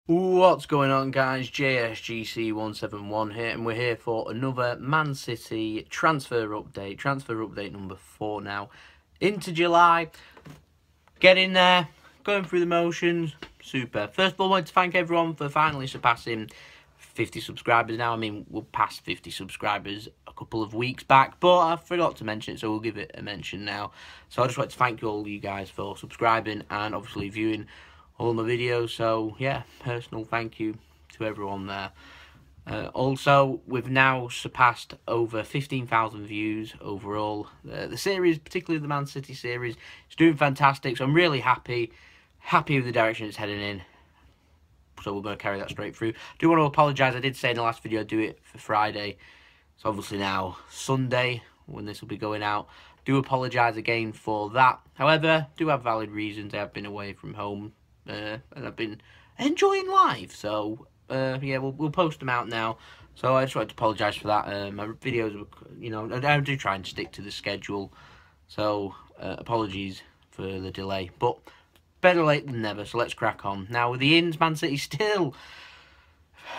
What's going on, guys? JSGC171 here, and we're here for another Man City transfer update number 4 now. Into July, getting there, going through the motions, super. First of all, I want to thank everyone for finally surpassing 50 subscribers now. I mean, we're past 50 subscribers a couple of weeks back, but I forgot to mention it, so we'll give it a mention now. So I just want to thank all you guys for subscribing and obviously viewing all my videos. So yeah, personal thank you to everyone there. Also, we've now surpassed over 15,000 views overall. The series, particularly the Man City series, is doing fantastic. So I'm really happy with the direction it's heading in. So we're going to carry that straight through. I do want to apologise. I did say in the last video I'd do it for Friday. So obviously now Sunday, when this will be going out. Do apologise again for that. However, do have valid reasons. I have been away from home. And I've been enjoying life, so yeah, we'll post them out now. So I just wanted to apologise for that. My videos, you know, I do try and stick to the schedule, so apologies for the delay, but better late than never. So let's crack on now with the ins. Man City still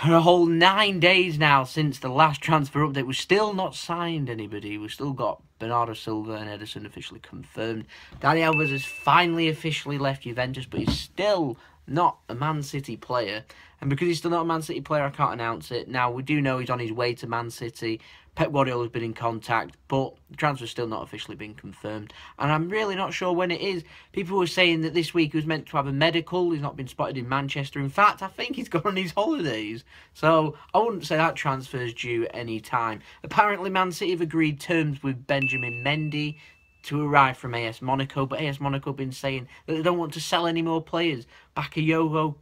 a whole 9 days now since the last transfer update. We've still not signed anybody. We've still got Bernardo Silva and Ederson officially confirmed. Dani Alves has finally officially left Juventus, but he's still not a Man City player. And because he's still not a Man City player, I can't announce it. Now, we do know he's on his way to Man City. Pep Guardiola has been in contact, but the transfer's still not officially been confirmed. And I'm really not sure when it is. People were saying that this week he was meant to have a medical. He's not been spotted in Manchester. In fact, I think he's gone on his holidays. So I wouldn't say that transfer's due any time. Apparently, Man City have agreed terms with Benjamin Mendy to arrive from AS Monaco, but AS Monaco have been saying that they don't want to sell any more players. Bakayoko,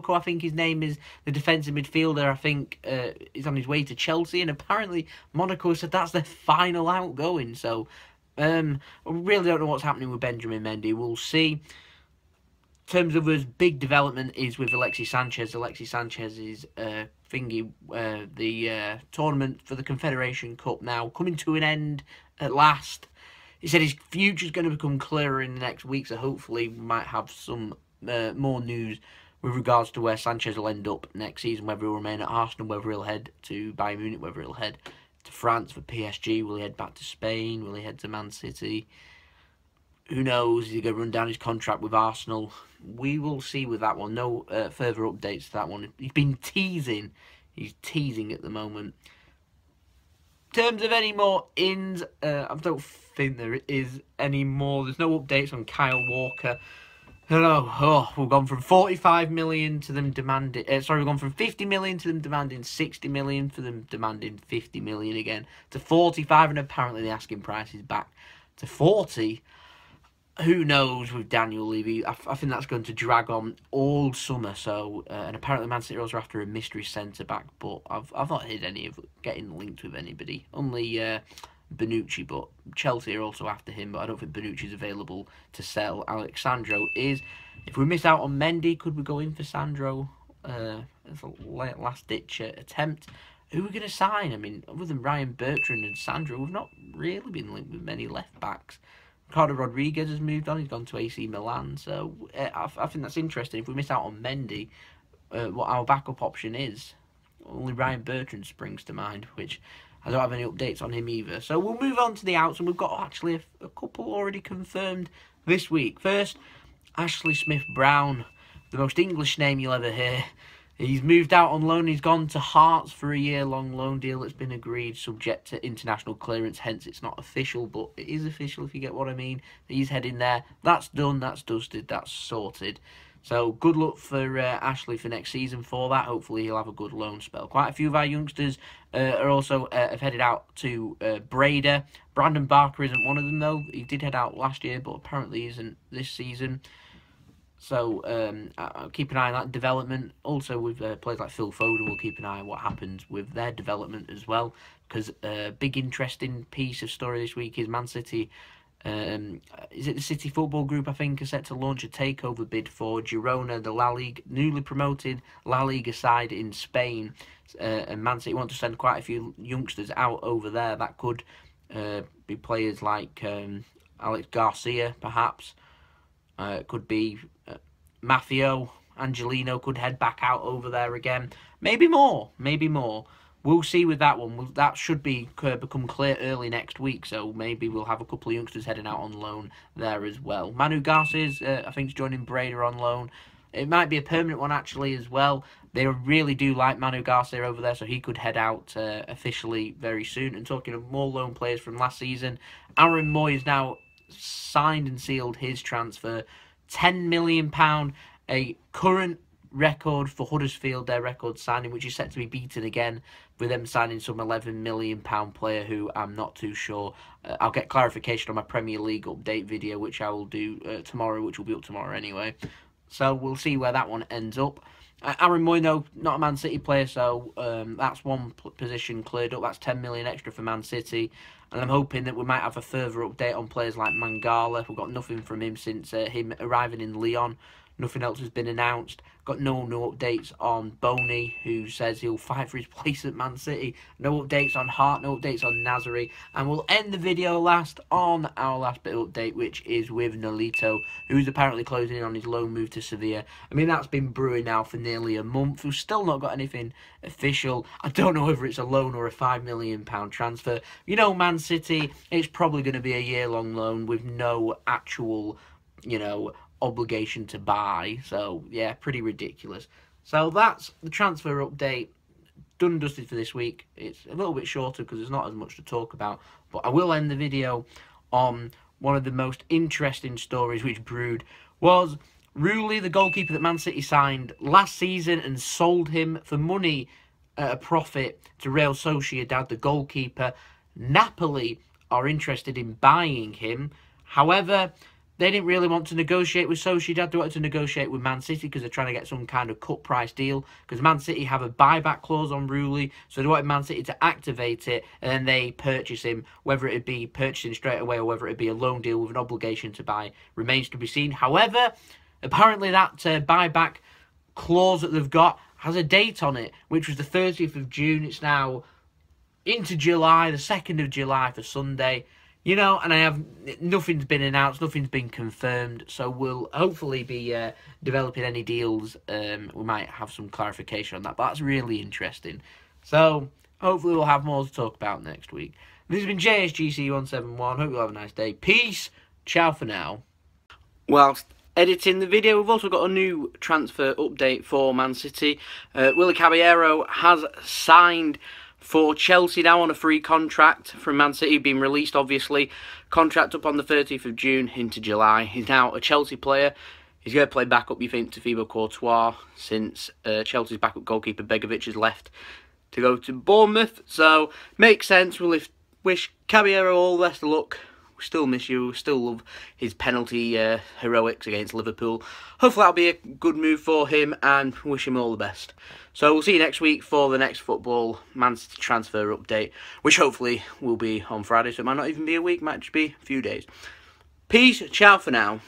I think his name is, the defensive midfielder, I think is on his way to Chelsea, and apparently Monaco said that's their final outgoing. So I really don't know what's happening with Benjamin Mendy. We'll see. In terms of his big development is with Alexis Sanchez. Alexis Sanchez is the tournament for the Confederation Cup now coming to an end at last. He said his future is going to become clearer in the next week, so hopefully we might have some more news with regards to where Sanchez will end up next season, whether he'll remain at Arsenal, whether he'll head to Bayern Munich, whether he'll head to France for PSG, will he head back to Spain, will he head to Man City? Who knows? Is he going to run down his contract with Arsenal? We will see with that one. No further updates to that one. He's been teasing. He's teasing at the moment. In terms of any more ins, I don't think there is any more. There's no updates on Kyle Walker. Hello. We've gone from 45 million to them demanding. We've gone from 50 million to them demanding 60 million, for them demanding 50 million again, to 45, and apparently the asking price is back to 40. Who knows with Daniel Levy? I think that's going to drag on all summer. So, and apparently Man City are also after a mystery centre back, but I've not heard any of getting linked with anybody. Only Bonucci, but Chelsea are also after him. But I don't think Bonucci's available to sell. Alex Sandro is. If we miss out on Mendy, could we go in for Sandro as a last ditch attempt? Who are we going to sign? I mean, other than Ryan Bertrand and Sandro, we've not really been linked with many left backs. Ricardo Rodriguez has moved on. He's gone to AC Milan. So I think that's interesting. If we miss out on Mendy, what our backup option is. Only Ryan Bertrand springs to mind, which I don't have any updates on him either. So we'll move on to the outs, and we've got actually a couple already confirmed this week. First, Ashley Smith-Brown, the most English name you'll ever hear. He's moved out on loan. He's gone to Hearts for a year-long loan deal that's been agreed, subject to international clearance. Hence, it's not official, but it is official if you get what I mean. He's heading there. That's done. That's dusted. That's sorted. So, good luck for Ashley for next season for that. Hopefully, he'll have a good loan spell. Quite a few of our youngsters are also have headed out to Breda. Brandon Barker isn't one of them, though. He did head out last year, but apparently isn't this season. So I'll keep an eye on that development. Also with players like Phil Foden, we'll keep an eye on what happens with their development as well. Because a big interesting piece of story this week is Man City. Is it the City Football Group, I think, are set to launch a takeover bid for Girona, the La Liga, newly promoted La Liga side in Spain. And Man City want to send quite a few youngsters out over there. That could be players like Alex Garcia, perhaps. It could be Maffeo, Angelino could head back out over there again. Maybe more. Maybe more. We'll see with that one. That should become clear early next week, so maybe we'll have a couple of youngsters heading out on loan there as well. Manu Garces, I think, is joining Breda on loan. It might be a permanent one, actually, as well. They really do like Manu Garcia over there, so he could head out officially very soon. And talking of more loan players from last season, Aaron Moy has now signed and sealed his transfer. £10 million, a current record for Huddersfield, their record signing, which is set to be beaten again with them signing some £11 million player who I'm not too sure. I'll get clarification on my Premier League update video, which I will do tomorrow, which will be up tomorrow anyway. So we'll see where that one ends up. Aaron Moy, no, not a Man City player, so that's one position cleared up. That's 10 million extra for Man City. And I'm hoping that we might have a further update on players like Mangala. We've got nothing from him since him arriving in Lyon. Nothing else has been announced. Got no updates on Boney, who says he'll fight for his place at Man City. No updates on Hart, no updates on Nazari. And we'll end the video last on our last bit of update, which is with Nolito, who's apparently closing in on his loan move to Sevilla. I mean, that's been brewing now for nearly a month. We've still not got anything official. I don't know whether it's a loan or a £5 million transfer. You know, Man City, it's probably going to be a year-long loan with no actual, you know, obligation to buy. So yeah, pretty ridiculous. So that's the transfer update done and dusted for this week. It's a little bit shorter because there's not as much to talk about, but I will end the video on one of the most interesting stories which brewed. Was Rulli, the goalkeeper that Man City signed last season and sold him for money at a profit to Real Sociedad, the goalkeeper. Napoli are interested in buying him. However, they didn't really want to negotiate with Sociedad. They wanted to negotiate with Man City because they're trying to get some kind of cut price deal. Because Man City have a buyback clause on Rulli. So they wanted Man City to activate it and then they purchase him. Whether it be purchasing straight away or whether it be a loan deal with an obligation to buy remains to be seen. However, apparently that buyback clause that they've got has a date on it, which was the 30th of June. It's now into July, the 2nd of July for Sunday. You know, and nothing's been announced, nothing's been confirmed, so we'll hopefully be developing any deals. We might have some clarification on that, but that's really interesting. So, hopefully we'll have more to talk about next week. This has been JSGC171. Hope you have a nice day. Peace. Ciao for now. Whilst editing the video, we've also got a new transfer update for Man City. Willy Caballero has signed for Chelsea now on a free contract from Man City, being released obviously. Contract up on the 30th of June into July. He's now a Chelsea player. He's going to play backup, you think, to Thibaut Courtois, since Chelsea's backup goalkeeper Begovic has left to go to Bournemouth. So, makes sense. We'll wish Caballero all the best of luck. We still miss you. We still love his penalty heroics against Liverpool. Hopefully that'll be a good move for him and wish him all the best. So we'll see you next week for the next football Man City transfer update, which hopefully will be on Friday. So it might not even be a week, might just be a few days. Peace. Ciao for now.